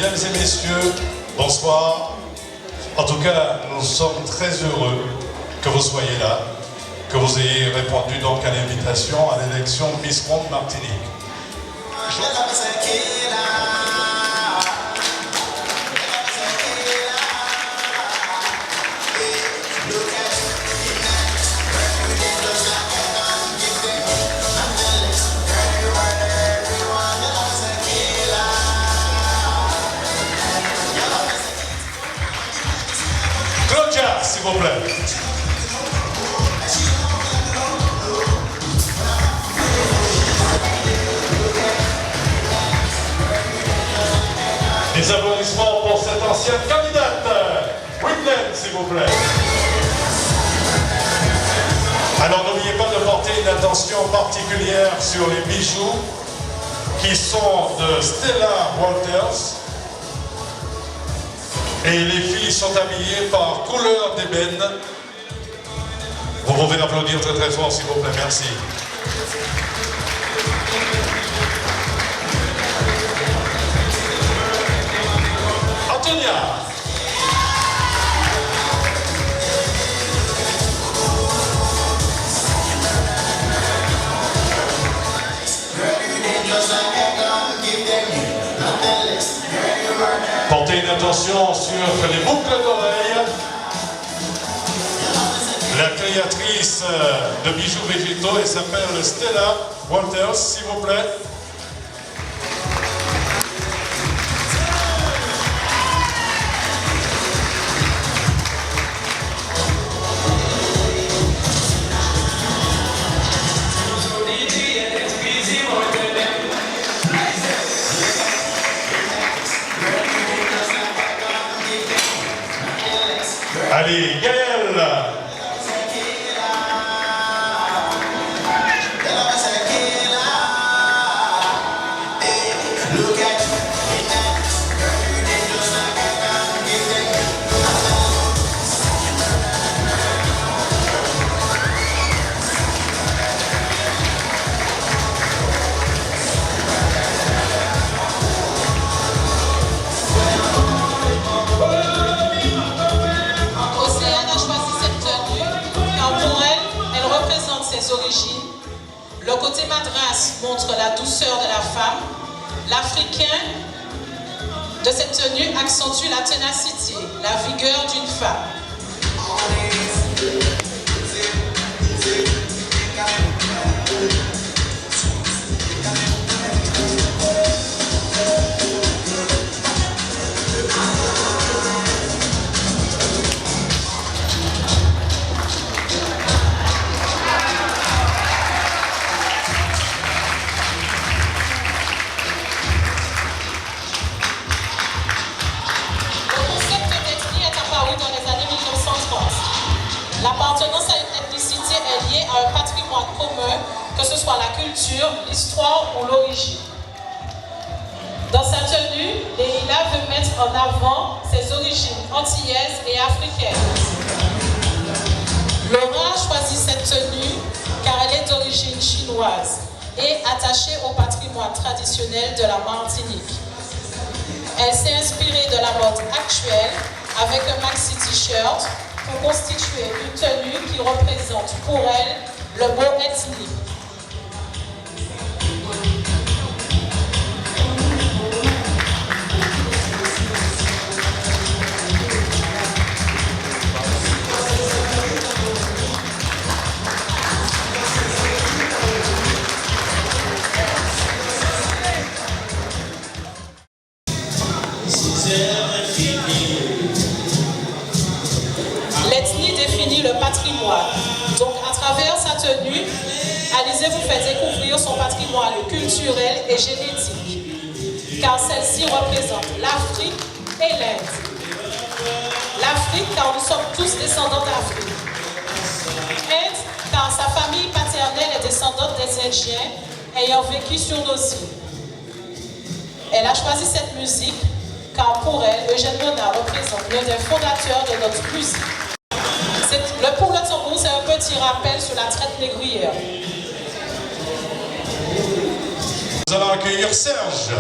Mesdames et messieurs, bonsoir. En tout cas, nous sommes très heureux que vous soyez là, que vous ayez répondu donc à l'invitation à l'élection Miss Monde Martinique. Claudia, s'il vous plaît. Des applaudissements pour cette ancienne candidate. Whitney, s'il vous plaît. Alors n'oubliez pas de porter une attention particulière sur les bijoux qui sont de Stella Walters. Et les filles sont habillées par couleur d'ébène. Vous pouvez applaudir très très fort s'il vous plaît, merci. Antonia. Portez une attention sur les boucles d'oreilles. La créatrice de bijoux végétaux, elle s'appelle Stella Walters, s'il vous plaît. Allez, Gaël. Origines. Le côté madras montre la douceur de la femme. L'africain de cette tenue accentue la ténacité, la vigueur d'une femme. L'appartenance à une ethnicité est liée à un patrimoine commun, que ce soit la culture, l'histoire ou l'origine. Dans sa tenue, Leila veut mettre en avant ses origines antillaises et africaines. Laura a choisi cette tenue car elle est d'origine chinoise et attachée au patrimoine traditionnel de la Martinique. Elle s'est inspirée de la mode actuelle avec un maxi t-shirt pour constituer une tenue qui représente pour elle le mot ethnique. L'ethnie définit le patrimoine. Donc, à travers sa tenue, Alizée vous fait découvrir son patrimoine culturel et génétique, car celle-ci représente l'Afrique et l'Inde. L'Afrique, car nous sommes tous descendants d'Afrique. Inde, car sa famille paternelle est descendante des Indiens ayant vécu sur nos îles. Elle a choisi cette musique car pour elle, Eugène Mona représente l'un des fondateurs de notre musique. Pour le tambour, c'est un petit rappel sur la traite négrière. Nous allons accueillir Serge.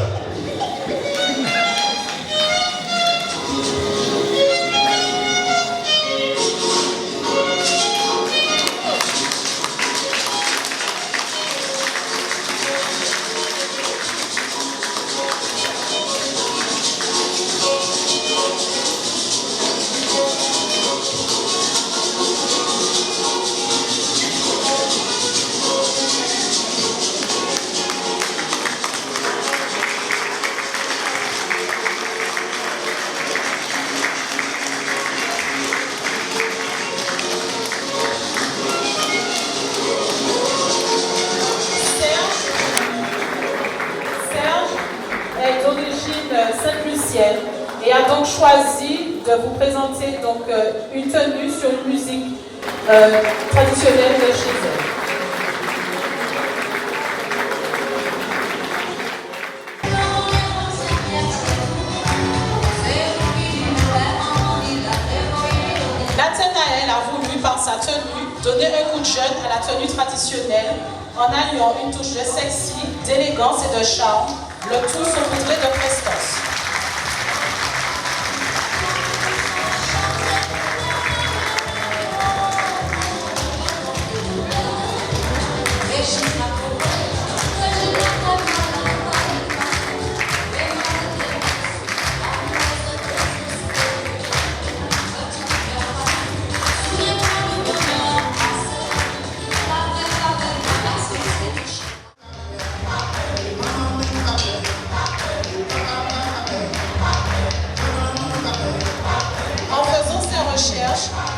et a donc choisi de vous présenter donc, une tenue sur une musique traditionnelle de chez elle. Nathanaël a voulu, par sa tenue, donner un coup de jeune à la tenue traditionnelle en alliant une touche de sexy, d'élégance et de charme, le tout saupoudré de prestance.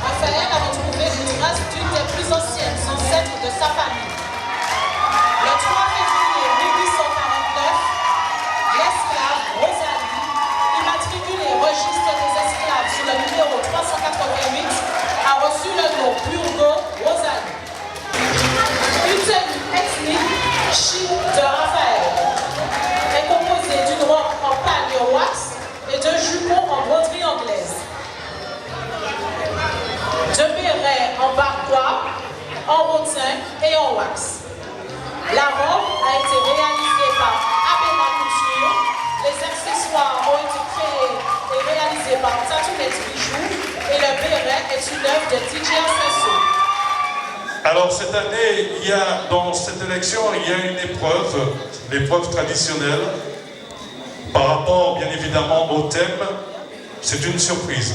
Raphaël a retrouvé une trace d'une des plus anciennes ancêtres de sa famille. Le 3 février 1849, l'esclave Rosalie, immatriculée au registre des esclaves sous le numéro 388, a reçu le nom Burgo Rosalie. Une tenue ethnique chic de Raphaël est composée d'une robe en pagne wax et de jupons en broderie anglaise. De bérets en barquois, en rotin et en wax. La robe a été réalisée par Abena Couture. Les accessoires ont été créés et réalisés par Tatounette Bijoux. Et le béret est une œuvre de DJ Faso. Alors cette année, dans cette élection, il y a une épreuve, l'épreuve traditionnelle, par rapport bien évidemment au thème. C'est une surprise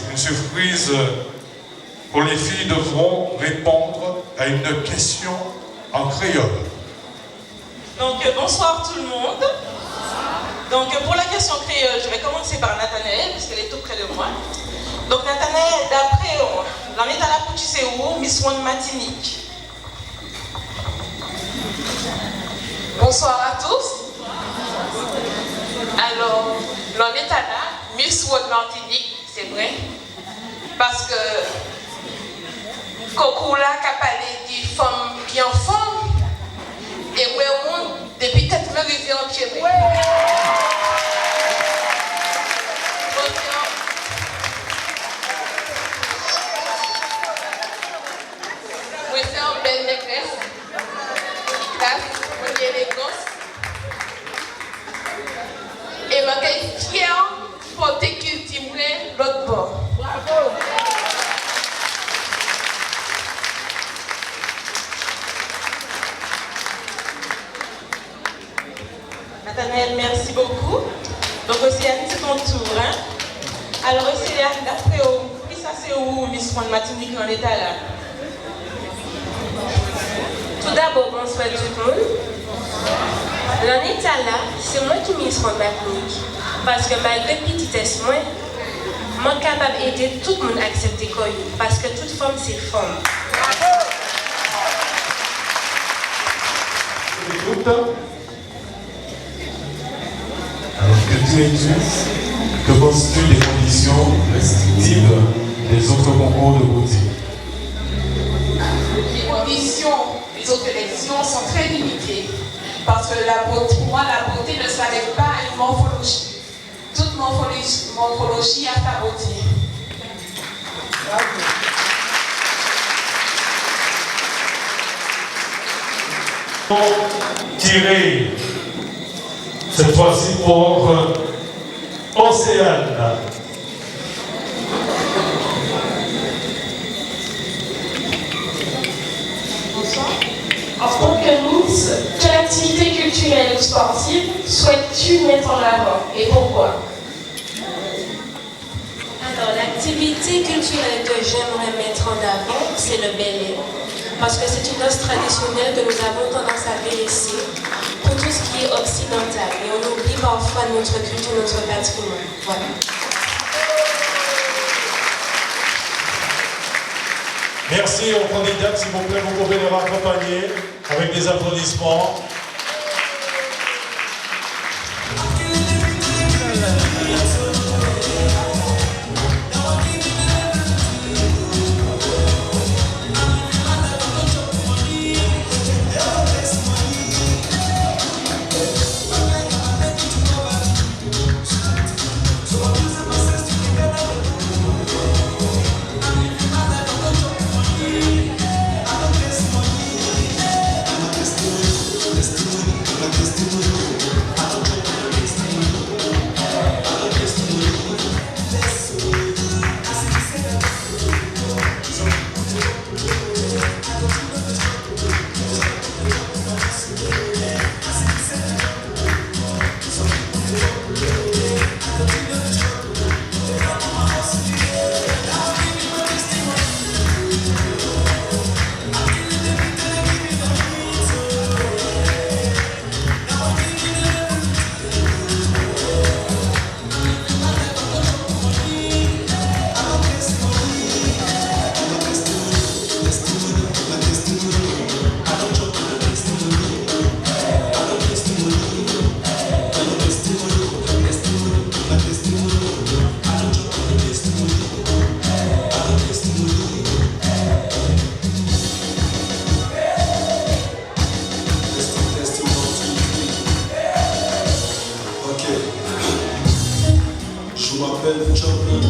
pour les filles devront répondre à une question en créole. Donc bonsoir tout le monde. Donc pour la question créole, je vais commencer par Nathanaël, puisqu'elle est tout près de moi. Donc Nathanaël, d'après l'en est à la poutissée où Miss One Martinique. Bonsoir à tous. Alors, l'on est à la Miss One Martinique, c'est vrai, parce que Kokula a parlé des femmes bien formes et moi, depuis que je me réveille en pied. Moi, c'est une belle négresse, une élégance. Et ma suis fière pour te cultiver l'autre bord. Bravo! Nathanaël, merci beaucoup. Donc aussi, Annie, c'est ton tour. Hein? Alors aussi, d'après qui ça c'est où Miss One Martinique en état là? Tout d'abord, bonsoir tout le monde. L'en état là, c'est moi qui Miss One Martinique. Parce que malgré petitesse, moi, je suis capable d'aider tout le monde à accepter quoi. Parce que toute femme, c'est femme. Alors que tu es que penses-tu des conditions restrictives des autres concours de beauté? Les conditions des autres élections sont très limitées. Parce que pour moi, la beauté ne s'arrête pas à une morphologie. Toute morphologie a sa beauté. Tiré cette fois-ci pour Océane. Bonsoir. En tant que Miss, quelle activité culturelle ou sportive souhaites-tu mettre en avant et pourquoi? Alors, l'activité culturelle que j'aimerais mettre en avant, c'est le ballet. Parce que c'est une danse traditionnelle que nous avons tendance à délaisser pour tout ce qui est occidental. Et on oublie parfois notre culture, notre patrimoine. Voilà. Merci aux candidats, s'il vous plaît, vous pouvez les raccompagner avec des applaudissements. Je m'appelle Chopin.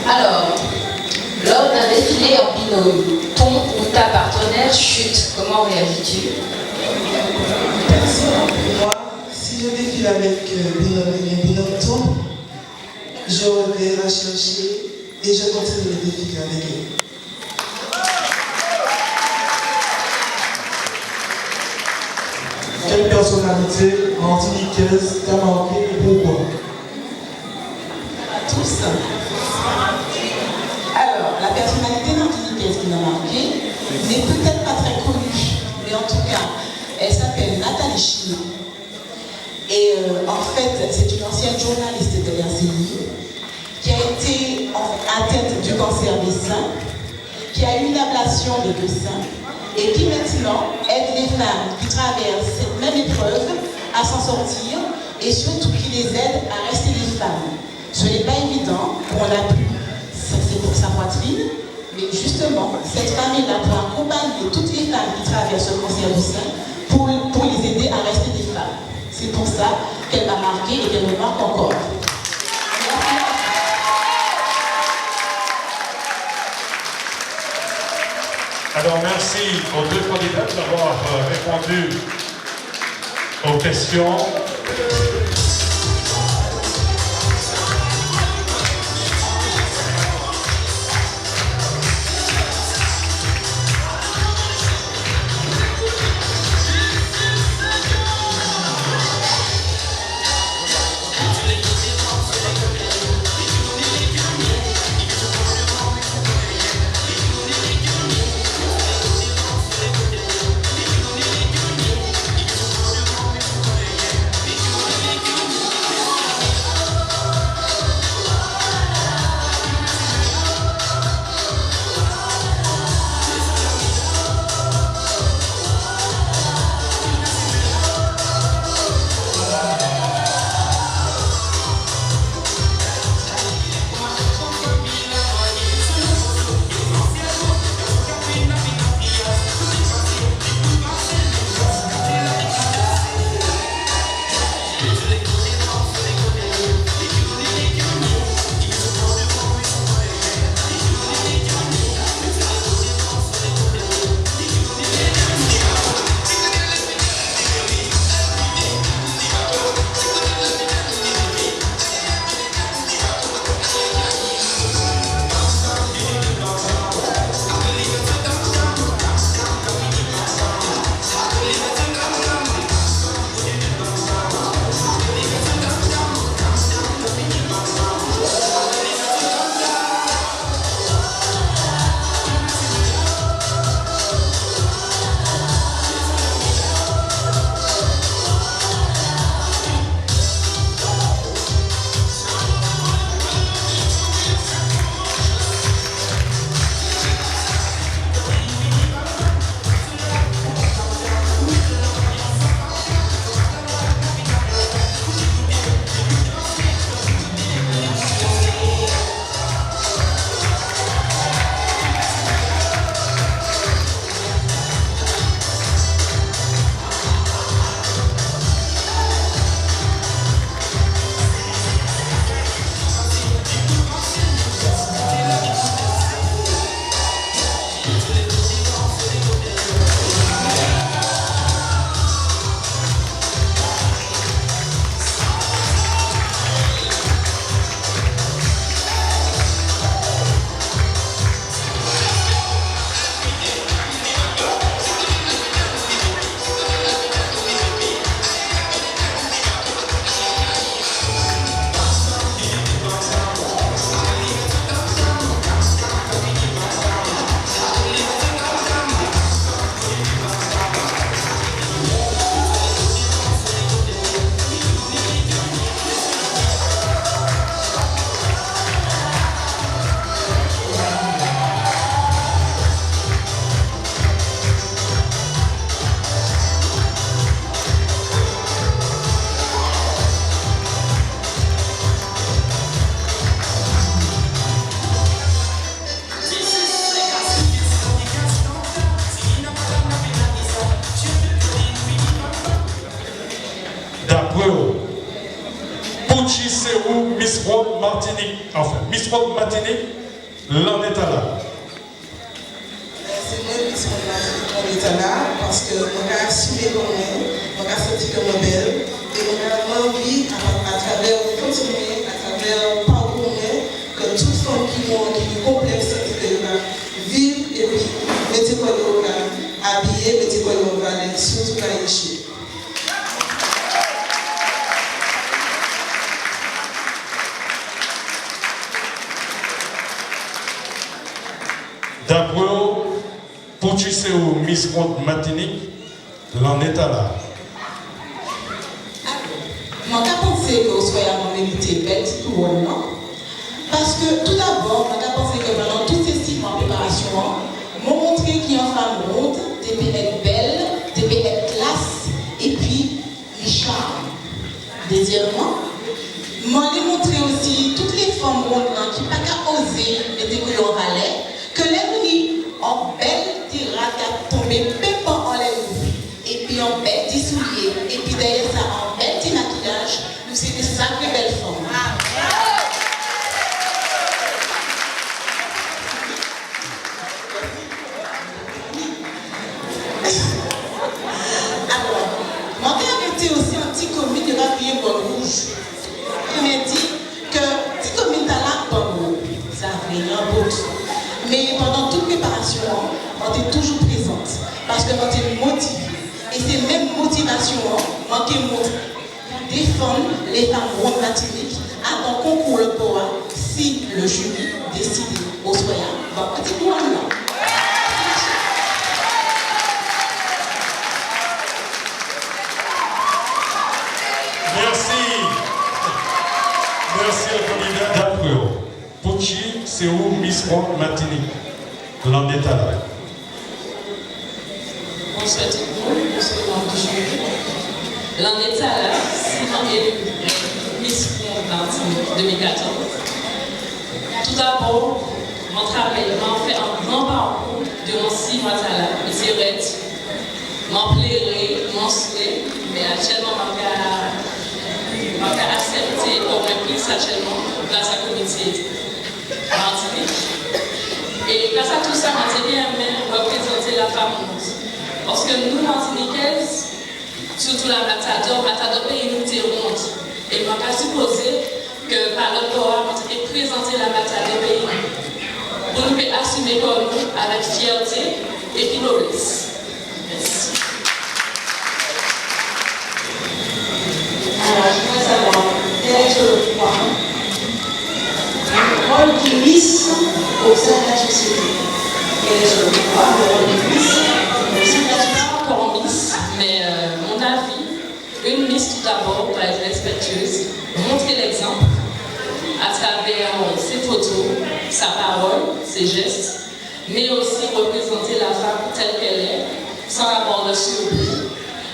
Alors, lors d'un défilé en binôme, ton ou ta partenaire chute, comment réagis-tu? Personnellement, pour moi, si je défile avec mes binômes tombe, je vais la chercher et je continue le défiler avec eux. Quelle personnalité antiniquaise t'a marqué et pourquoi? Tous. Alors, la personnalité martiniquaise qui m'a marqué n'est peut-être pas très connue, mais en tout cas, elle s'appelle Nathalie Chino. Et en fait, c'est une ancienne journaliste de l'RCI qui a été atteinte du cancer des seins, qui a eu une ablation des deux seins et qui maintenant aide les femmes qui traversent cette même épreuve à s'en sortir et surtout qui les aide à rester des femmes. Ce n'est pas évident pour la pluie, c'est pour sa poitrine, mais justement, cette femme est là pour accompagner toutes les femmes qui traversent le cancer du sein pour les aider à rester des femmes. C'est pour ça qu'elle m'a marqué et qu'elle me marque encore. Alors merci aux deux candidats d'avoir répondu aux questions. Miss World Martinique, enfin, Miss World Martinique, l'en est à là. C'est moi Miss World Martinique, l'en est à là, parce que on a assumé comme on a senti comme belle, et on a envie, à travers, continuer, à travers parcours, que toute femme qui est complexe, qui va vivre et puis mettre quoi habiller, mettre quoi aller, surtout la échelle. D'après pour tu sais où Miss World Martinique, l'en est à là. Je ne pense que vous soyez à mérité belle, c'est tout bon, non? Parce que tout d'abord, je pense que pendant toutes ces 6 mois de préparation, m'ont montré qu'il y a une femme ronde, des peut être belle, des peut être classe, et puis les charmes. Deuxièmement, m'ont démontré aussi toutes les femmes rondes qui n'ont pas qu'à oser les découvrir en valet, que les nuits en belle tirade qui a tombé pépin en l'air, et puis en belle petit soulier, et puis derrière ça en belle petit maquillage, nous c'est des sacrées belles femmes. Alors, mon père était aussi un petit commune de papier bon rouge. Il m'a dit que petit commune de là, bon rouge, ça a rien d'autre. Mais pendant toute préparation, on était toujours présente parce que on était motivée. Et ces mêmes motivations, on qui montre pour défendre les femmes rondes Martinique à un concours le poids si le jury décide au soya. Donc, on dit nous là. Merci au candidat d'après. Pochi, c'est où Miss World Martinique? L'en est à là. Bonsoir tout le monde, bonsoir du jury. L'en est à là, Simon est Miss World Martinique 2014. Tout d'abord, mon travail m'a fait un grand parcours de mon 6 mois à là, mais c'est vrai, m'en plairait, m'en souhait, mais actuellement, je vais accepter comme réplique actuellement grâce à la communauté Martinique. Et grâce à tout ça, je bien représenter la femme ronde. Parce que nous, Martiniquaises, surtout la Matador pays nous est ronde. Et je vais supposer que par le corps, on peut présenter la Matador pays pour nous assumer comme nous avec fierté et puis noblesse. Merci. Alors, je voudrais savoir, quel est le rôle du Miss au sein de la société? Quel est le rôle du Miss au sein de la société? Je ne suis pas encore Miss, mais mon avis, une Miss tout d'abord doit être respectueuse, montrer l'exemple à travers ses photos, sa parole, ses gestes, mais aussi représenter la femme telle qu'elle est, sans avoir de surplus,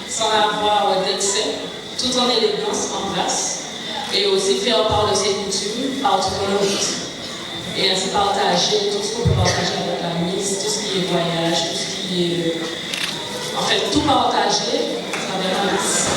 sans avoir d'excès, tout en élégance, en classe, et aussi faire part de ses coutumes partout dans le monde. Et ainsi partager tout ce qu'on peut partager avec la Miss, tout ce qui est voyage, tout ce qui est... En fait, tout partager à travers la Miss.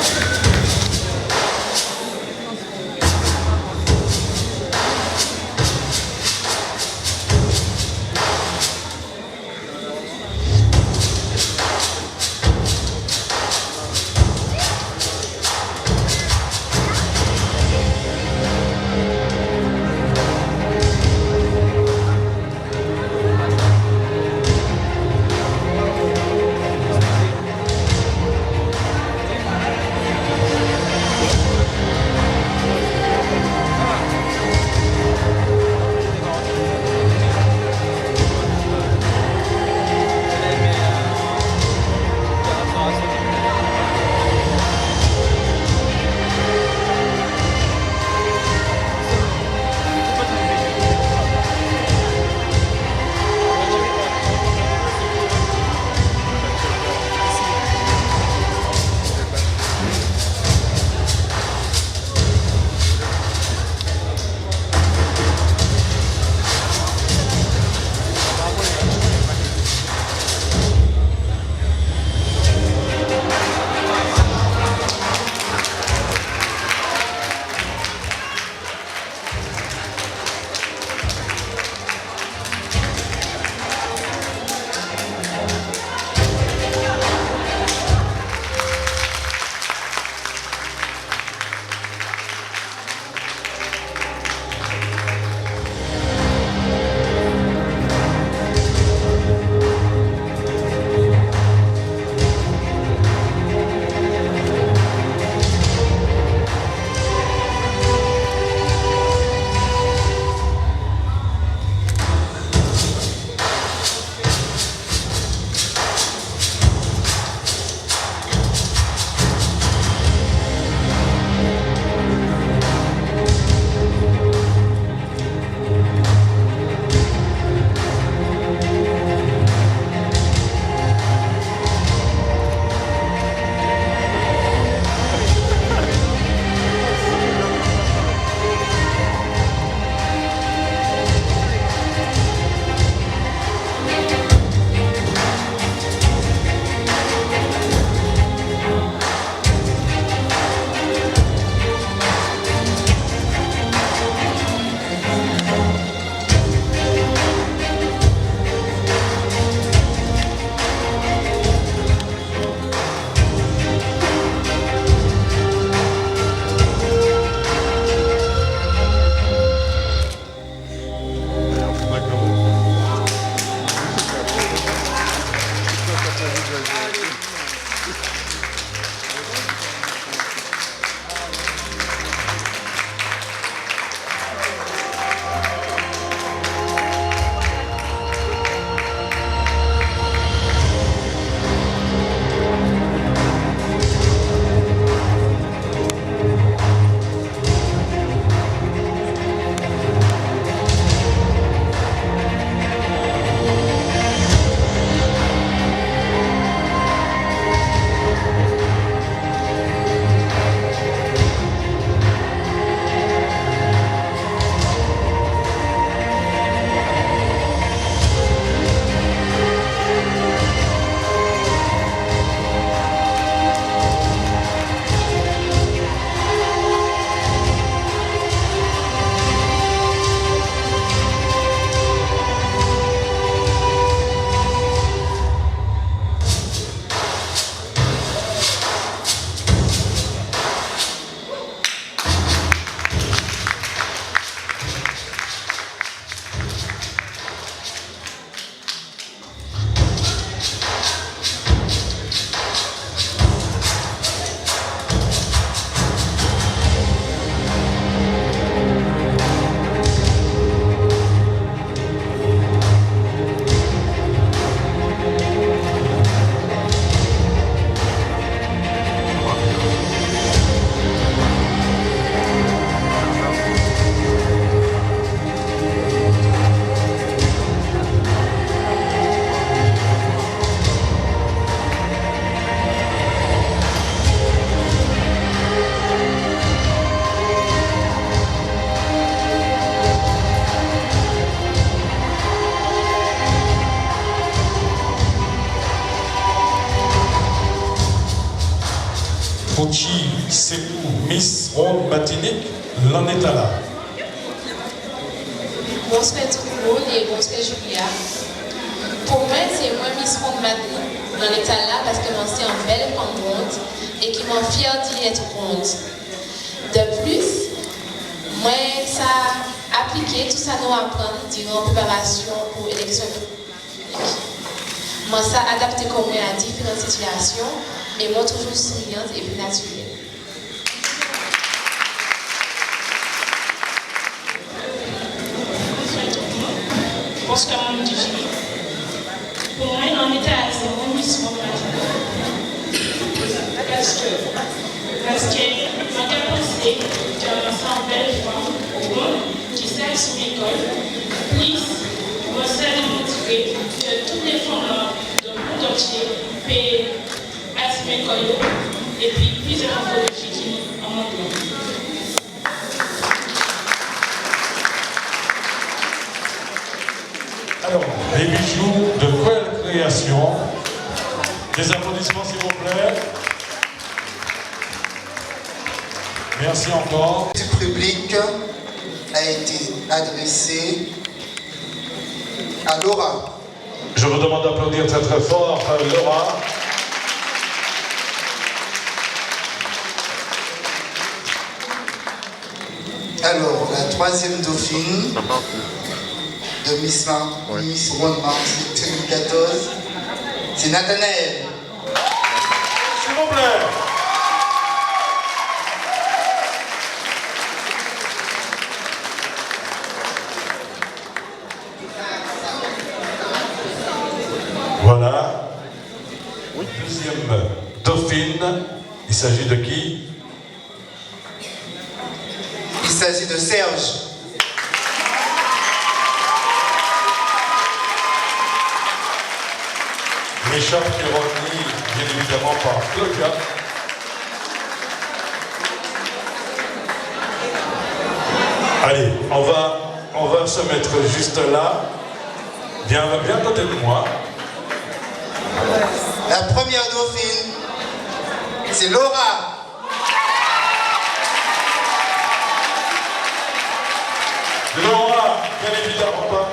Fouchi Sekou, Miss Ronde Martinique, l'en est à là. Bonsoir tout le monde et bonsoir Julia. Pour moi, c'est moi Miss Ronde Martinique, l'en est à là parce que moi c'est une belle femme ronde et qui m'en fière d'y être ronde. De plus, moi ça appliqué tout ça nous apprendre durant la préparation pour l'élection publique. Moi ça adapté comme à différentes situations et moi toujours souriante et plus naturelle. Bonsoir mon DJ. Pour moi, on était à zéro mission parce que ma capacité de lancer en belle femme qui sert son école, plus moi ça démontrer que toutes les femmes de monde entier peuvent assumer l'école et puis plusieurs morphologies qui en montrent. Alors, les bijoux de Coel Création. Des applaudissements s'il vous plaît. Merci encore. Le public a été adressé à Laura. Je vous demande d'applaudir très très fort Laura. Alors, la troisième dauphine de Miss Ronde Martinique 2014, c'est Nathanaël. S'il vous plaît. Voilà. Deuxième dauphine. Il s'agit de qui? Il s'agit de Serge. L'écharpe qui est retenue, bien évidemment, par Claudia. Allez, on va se mettre juste là. Viens à côté de moi. La première dauphine, c'est Laura. Laura, bien évidemment pas.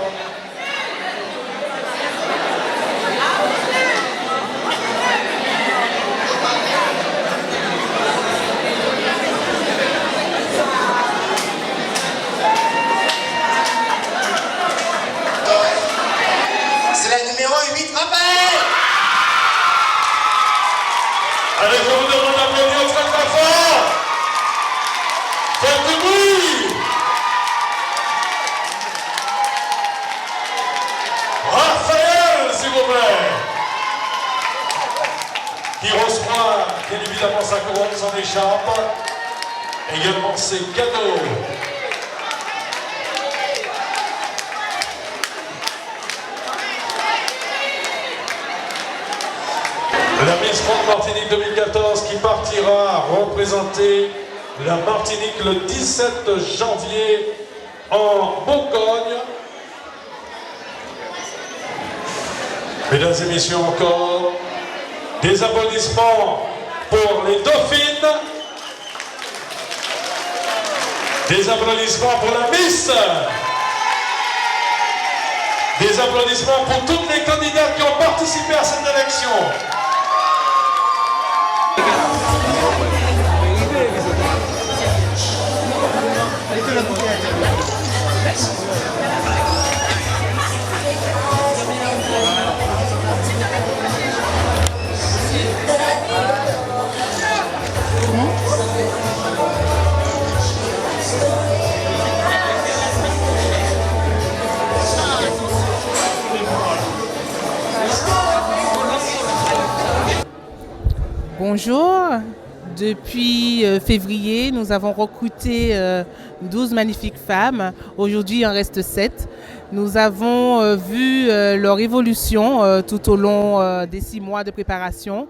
C'est la numéro 8, Raphaël. Allez, je vous demande d'applaudir très très fort. Faites du bruit. Raphaël, s'il vous plaît. Qui reçoit bien évidemment sa couronne, son écharpe, également ses cadeaux. La Miss Ronde Martinique 2014 qui partira représenter la Martinique le 17 janvier en Bourgogne. Mesdames et messieurs, encore des applaudissements pour les dauphines. Des applaudissements pour la Miss. Des applaudissements pour toutes les candidates qui ont participé à cette élection. Bonjour, depuis février, nous avons recruté 12 magnifiques femmes. Aujourd'hui, il en reste 7. Nous avons vu leur évolution tout au long des 6 mois de préparation.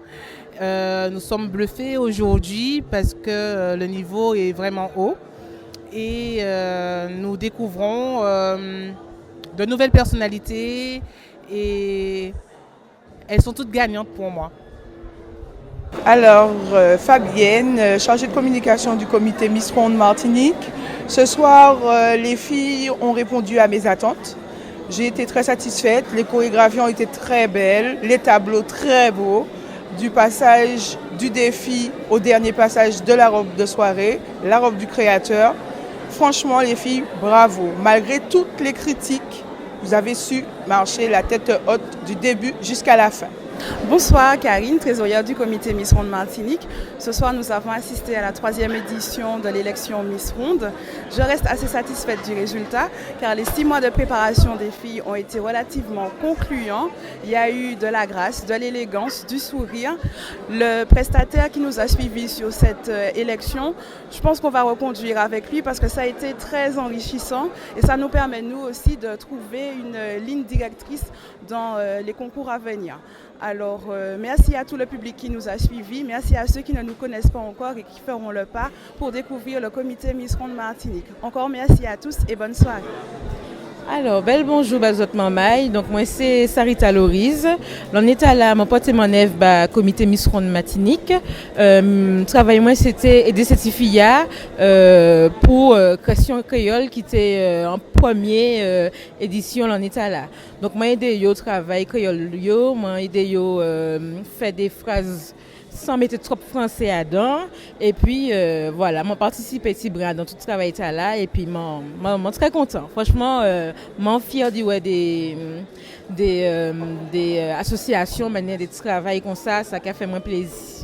Nous sommes bluffés aujourd'hui parce que le niveau est vraiment haut. Et nous découvrons de nouvelles personnalités et elles sont toutes gagnantes pour moi. Alors, Fabienne, chargée de communication du comité Miss Ronde Martinique. Ce soir, les filles ont répondu à mes attentes. J'ai été très satisfaite. Les chorégraphies ont été très belles, les tableaux très beaux. Du passage du défi au dernier passage de la robe de soirée, la robe du créateur. Franchement, les filles, bravo. Malgré toutes les critiques, vous avez su marcher la tête haute du début jusqu'à la fin. Bonsoir Karine, trésorière du comité Miss Ronde Martinique. Ce soir, nous avons assisté à la 3e édition de l'élection Miss Ronde. Je reste assez satisfaite du résultat car les 6 mois de préparation des filles ont été relativement concluants. Il y a eu de la grâce, de l'élégance, du sourire. Le prestataire qui nous a suivis sur cette élection, je pense qu'on va reconduire avec lui parce que ça a été très enrichissant et ça nous permet nous aussi de trouver une ligne directrice dans les concours à venir. Alors, merci à tout le public qui nous a suivis, merci à ceux qui ne nous connaissent pas encore et qui feront le pas pour découvrir le comité Miss Ronde Martinique. Encore merci à tous et bonne soirée. Alors, bel bonjour, bazot mamay. Donc, moi, c'est Sarita Loriz. L'on est à la, mon pote et mon élève, comité Miss Ronde Martinique. Travail, moi, c'était aider cette fille pour Question Créole qui était en première édition, l'on est à là. Donc, moi, aidé yo travail Créole yo, moi, aidé yo faire des phrases sans mettre trop français dedans et puis voilà, moi participe petit bras dans tout le travail là et puis moi très content. Franchement, moi fier de ouais des associations mener des travail comme ça a fait moins plaisir.